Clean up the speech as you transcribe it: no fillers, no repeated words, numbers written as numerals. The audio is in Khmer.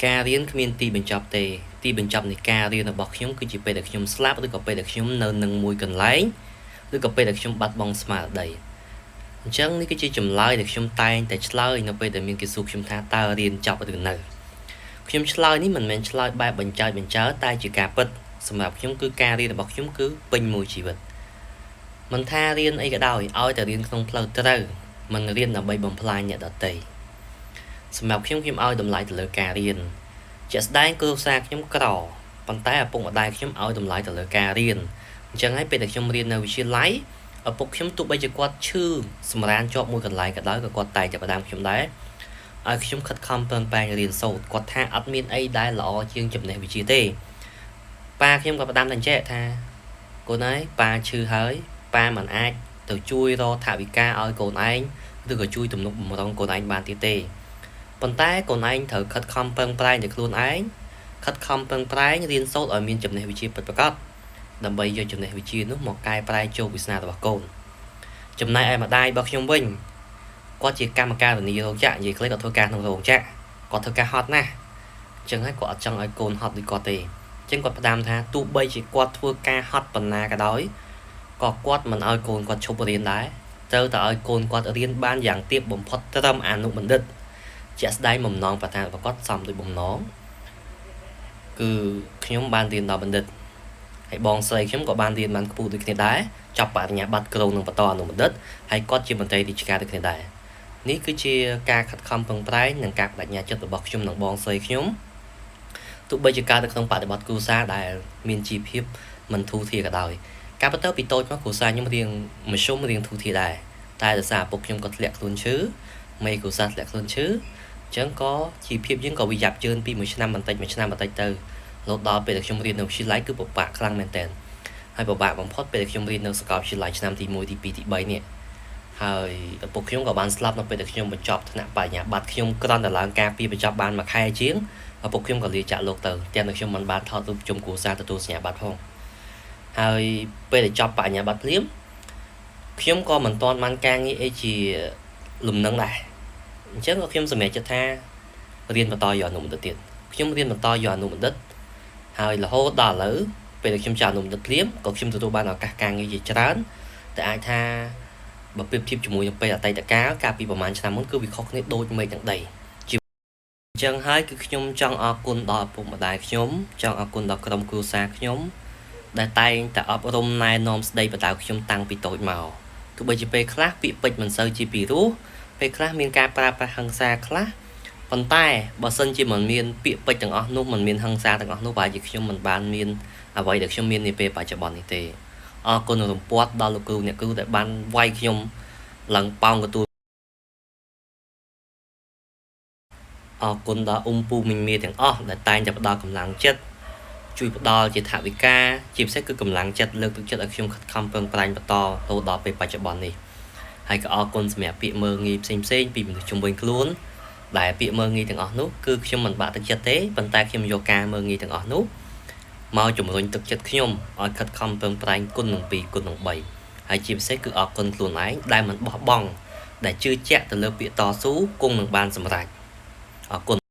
ការរៀនគ្មានទីបញ្ចប់ទេទីបញ្ចប់នៃការរៀនរបស់ខ្ញុំគឺជាពេលដែលខ្ញុំស្លាប់ឬក៏ពេលដែលខ្ញុំនៅនឹងមួយកន្លែងឬក៏ពេលដែលខ្ញុំបាត់បង់ស្មារតីអញ្ចឹងនេះគឺជាចម្លើយដែលខ្ញុំតែងតែឆ្លើយនៅពេលដែលមានគេសួរខ្ញុំថាតើរៀនចប់ឬនៅខ្ញុំឆ្លើយនេះមិនមែនឆ្លើយបែបបញ្ចើតែជាការពិតសម្រាប់ខ្ញុំគឺការរៀនរបស់ខ្ញុំគឺពេញមួយជីវិតមិនថារៀនអីក៏ដោយឲ្យតែរៀនក្នុងផ្លូវត្រូវមិនរៀនដើម្បីបំផ្លាញអ្នកដទៃសម្រាប់ខ្ញុំឲ្យតម្លៃទៅលើការរៀនជាក់ស្ដែងគ្រួសារខ្ញុំក្រប៉ុន្តែឪពុកម្ដាយខ្ញុំឲ្យតម្លៃទៅលើការរៀនអញ្ចឹងហើយពេលដែលខ្ញុំរៀននៅវិទ្យាល័យឪពុកខ្ញុំទោះបីជាគាត់ឈឺសម្រានជាប់មួយកន្លែងក៏ដោយក៏គាត់តែងតែផ្ដាំខ្ញុំដែរឲ្យខ្ញុំខិតខំប្រឹងប្រែងរៀនសូត្រគាត់ថាអត់មានអីដែលល្អជាងចំណេះវិជ្ជាទេប៉ាខ្ញុំក៏ផ្ដាំតែអញ្ចឹងថាកូនអើយប៉ាឈឺហើយប៉ាមិនអាចទៅជួយរកថវិកាឲ្យកូនឯងឬក៏ជួយទំនុកបម្រុងកូនឯងបានទៀតទេប៉ុន្តែកូនឯងត្រូវខិតខំប្រឹងប្រែងតែខ្លួនឯងខិតខំប្រឹងប្រែងរៀនសូត្រឲ្យមានចំណេះវិជ្ជាពិតប្រាកដដើម្បីយកចំណេះវិជ្ជានោះមកកែប្រែជោគវាសនារបស់កូនចំណែកឯម្ដាយរបស់ខ្ញុំវិញគាត់ជាកម្មការធានារោងចក្រនិយាយខ្លីគាត់ធ្វើការក្នុងរោងចក្រគាត់ធ្វើការហត់ណាស់អញ្ចឹងហើយគាត់អត់ចង់ឲ្យកូនហត់ដូចគាត់ទេអញ្ចឹងគាត់ផ្ដាំថាទោះបីជាគាត់ធ្វើការហត់ប៉ុណ្ណាក៏ដោយក៏គាត់មិនឲ្យកូនគាត់ឈប់រៀនដែរត្រូវតែឲ្យកូនគាត់រៀនបានយ៉ាងទាបបំផុតត្រឹមអនុបណ្ឌិតជាក់ស្ដែងបំណងប្រាថ្នារបស់គាត់សមដូចបំណងគឺខ្ញុំបានរៀនដល់បណ្ឌិតហើយបងស្រីខ្ញុំក៏បានរៀនបានខ្ពស់ដូចគ្នាដែរចប់បរិញ្ញាបត្រក្រុងនឹងបន្តអនុបណ្ឌិតហើយគាត់ជាមន្ត្រីរាជការដូចគ្នាដែរនេះគឺជាការខិតខំប្រឹងប្រែងនិងការបដិញ្ញាចិត្តរបស់ខ្ញុំនិងបងស្រីខ្ញុំទោះបីជាការនៅក្នុងបរិបទគ្រួសារដែលមានជីវភាពមិនធូរធារក៏ដោយការបន្តពីតូចមកគ្រួសារខ្ញុំរៀងមធ្យមរៀងធូរធារដែរតែដោយសារឪពុកខ្ញុំក៏ធ្លាក់ខ្លួនឈឺមេគ្រួសារធ្លាក់ខ្លួនឈឺអញ្ចឹងក៏ជីវភាពយើងក៏វាយ៉ាប់ជឿនពីមួយឆ្នាំបន្តិចទៅរហូតដល់ពេលដែលខ្ញុំរៀននៅវិទ្យាល័យគឺពិបាកខ្លាំងមែនតើហើយពិបាកបំផុតពេលដែលខ្ញុំរៀននៅសាកលវិទ្យាល័យឆ្នាំទី1ទី2ទី3នេះហើយឪពុកខ្ញុំក៏បានស្លាប់នៅពេលដែលខ្ញុំបញ្ចប់ថ្នាក់បរិញ្ញាបត្រខ្ញុំគ្រាន់តែឡើងការពីបញ្ចប់បានមួយខែជាងឪពុកខ្ញុំក៏លាចាកលោកទៅទាំងតែខ្ញុំមិនបានថតរូបជុំគ្រួសារទទួលសញ្ញាបត្រផងហើយពេលដែលចប់បរិញ្ញាបត្រភ្លាមខ្ញុំក៏មិនទាន់បានការងារអីជាលំនឹងដែរអញ្ចឹងក៏ខ្ញុំសម្រេចចិត្តថារៀនបន្តយកអនុបណ្ឌិតទៀតខ្ញុំរៀនបន្តយកអនុបណ្ឌិតហើយរហូតដល់ឥឡូវពេលដែលខ្ញុំចប់អនុបណ្ឌិតភ្លាមក៏ខ្ញុំទទួលបានឱកាសការងារជាច្រើនតែអាចថាបើប្រៀបធៀបជាមួយនឹងពេលអតីតកាលកាលពីប្រហែលឆ្នាំមុនគឺវាខុសគ្នាដូចមេឃនឹងដីអញ្ចឹងហើយគឺខ្ញុំចង់អរគុណដល់ឪពុកម្ដាយខ្ញុំចង់អរគុណដល់ក្រុមគ្រួសារខ្ញុំដែលតែងតែអប់រំណែនាំស្ដីបដៅខ្ញុំតាំងពីតូចមកទោះបីជាពេលខ្លះពាក្យពេចន៍មិនសូវជាពីរោះពេលខ្លះមានការប្រើប្រាស់ហិង្សាខ្លះប៉ុន្តែបើសិនជាមិនមានពាក្យពេចន៍ទាំងអស់នោះមិនមានហិង្សាទាំងអស់នោះប្រហែលជាខ្ញុំមិនបានមានអ្វីដែលខ្ញុំមាននាពេលបច្ចុប្បន្ននេះទេអរគុណរំពាត់ដល់លោកគ្រូអ្នកគ្រូដែលបានវាយខ្ញុំឡើងប៉ោងកទួលអរគុណដល់ពូមីងមាទាំងអស់ដែលតែងតែផ្ដល់កម្លាំងចិត្តជួយផ្ដល់ជាថវិកាជាពិសេសគឺកម្លាំងចិត្តលើកទឹកចិត្តឲ្យខ្ញុំខិតខំប្រឹងប្រែងបន្តរហូតដល់ពេលបច្ចុប្បន្ននេះហើយក៏អរគុណសម្រាប់ពាក្យមើលងាយផ្សេងពីមនុស្សជុំវិញខ្លួនដែលពាក្យមើលងាយទាំងអស់នោះគឺខ្ញុំមិនបាក់ទឹកចិត្តទេប៉ុន្តែខ្ញុំយកការមើលងាយទាំងអស់នោះមកជំរុញទឹកចិត្តខ្ញុំឲ្យខិតខំប្រឹងប្រែងគុណនឹង2គុណនឹង3ហើយជាពិសេសគឺអរគុណខ្លួនឯងដែលមិនបោះបង់ដែលជឿជាក់ទៅលើពាក្យតស៊ូគង់នឹងបានសម្រេចអរគុណ